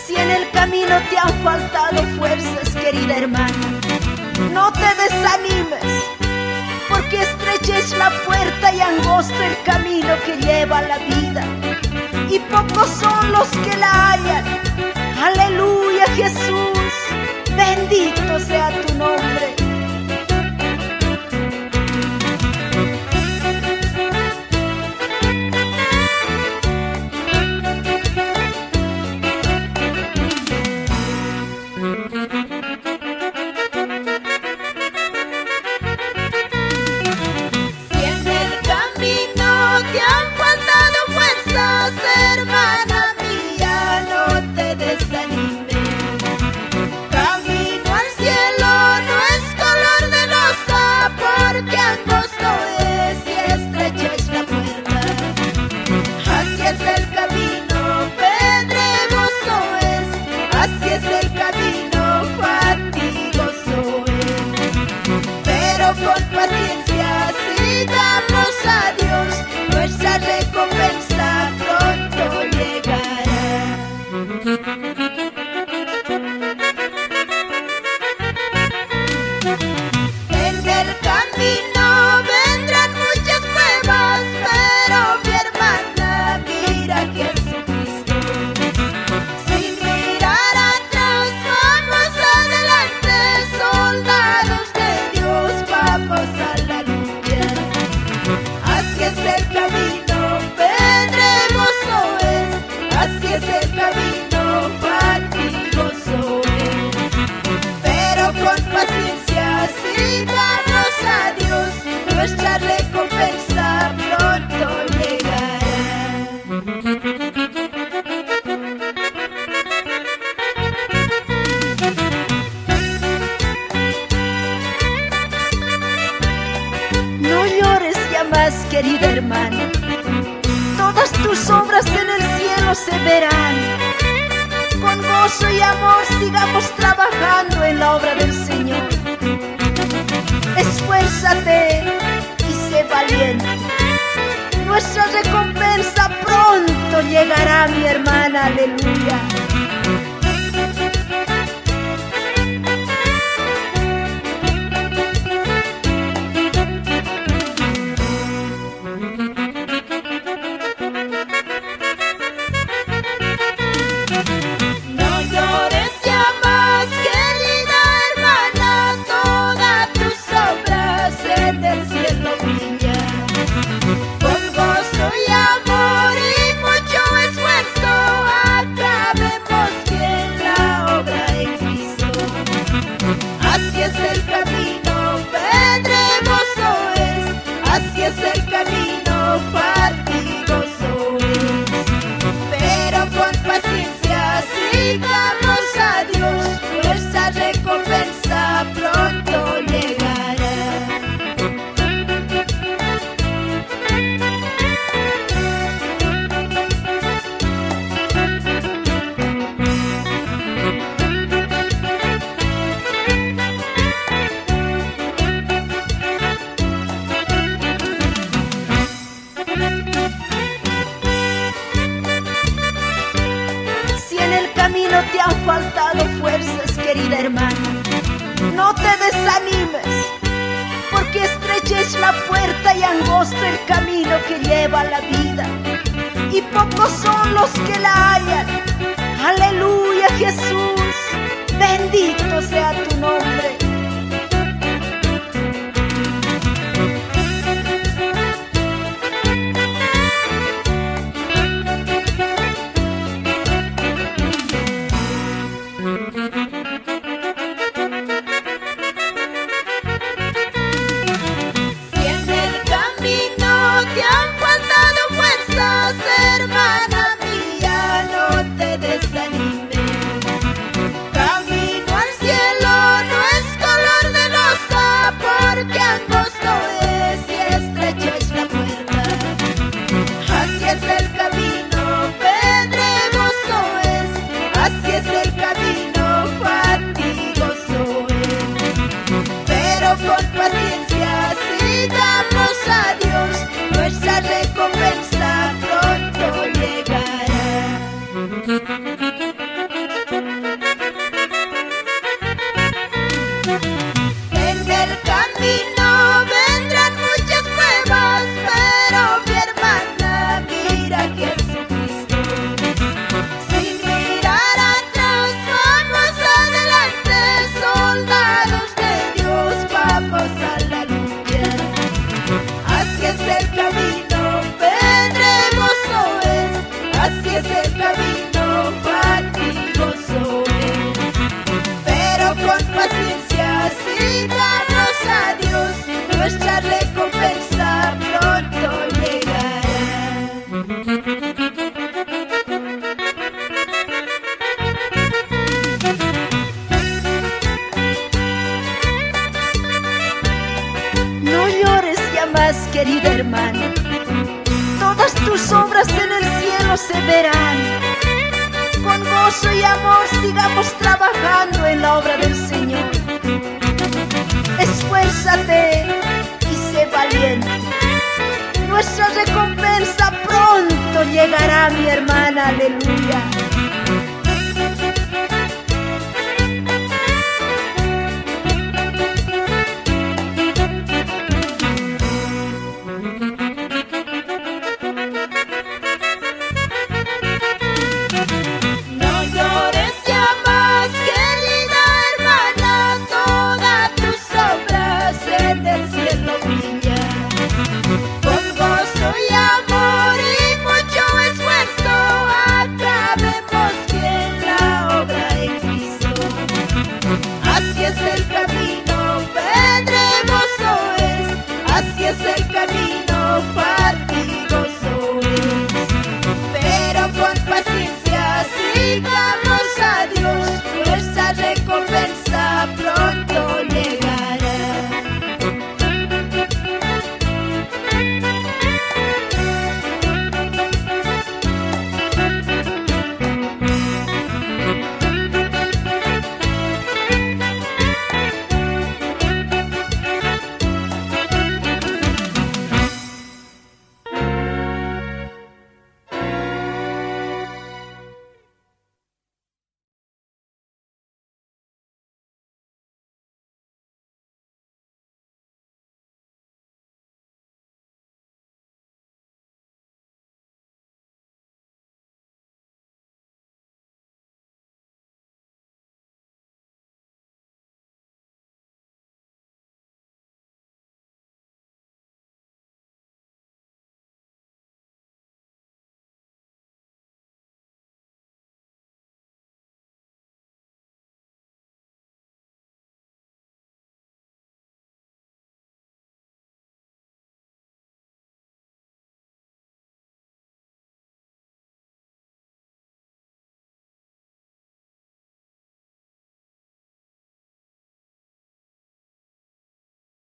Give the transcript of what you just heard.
Si en el camino te han faltado fuerzas, querida hermana, no te desanimes, porque estrecha es la puerta y angosto el camino que lleva a la vida, y pocos son los que la hallan. Aleluya, Jesús, bendito sea tu nombre. Hermana mía, no te desanimes. Camino al cielo no es color de rosa, porque angosto es y estrecha es la puerta. Así es el camino, pedregoso es, así es el camino, fatigoso es. Pero con paciencia sigamos a Dios, nuestra recompensa pronto llegará. En el camino vendrán muchas pruebas, pero mi hermana mira a Jesucristo. Sin mirar atrás, vamos adelante, soldados de Dios, vamos a la lucha. Así es el camino, pedregoso es, así es el camino, fatigoso es. Pero con paciencia sigamos a Dios, nuestra recompensa pronto llegará. No llores ya más, querida hermana, todas tus obras en el cielo se verán. Con gozo y amor sigamos trabajando en la obra del Señor. Esfuérzate y sé valiente. Nuestra recompensa pronto llegará, mi hermana, aleluya. No llores ya más, querida hermana, todas tus obras en el cielo brillan. Con gozo y amor y mucho esfuerzo, acabemos bien la obra en Cristo. Así es el camino, pedregoso es, así es el camino, fatigoso es. Pero con paciencia sigamos a Dios, nuestra recompensa pronto llegará. Si en el camino te han faltado fuerzas, querida hermana, no te desanimes, porque estrecha es la puerta y angosto el camino que lleva a la vida, y pocos son los que la hallan. Aleluya, Jesús, bendito sea tu nombre. Si en el camino te han faltado fuerzas, hermana mía, no te desanimes. Camino al cielo no es color de rosa, porque angosto es y estrecha es la puerta. Así es el camino, pedregoso es, así es el camino, fatigoso es. Pero con paciencia sigamos a Dios, nuestra recompensa pronto digamos a Dios, nuestra recompensa pronto llegará. No llores ya más, querida hermana, todas tus obras en el cielo se verán. Con gozo y amor sigamos trabajando en la obra del Señor. Esfuérzate y sé valiente. Nuestra recompensa pronto llegará, mi hermana, aleluya.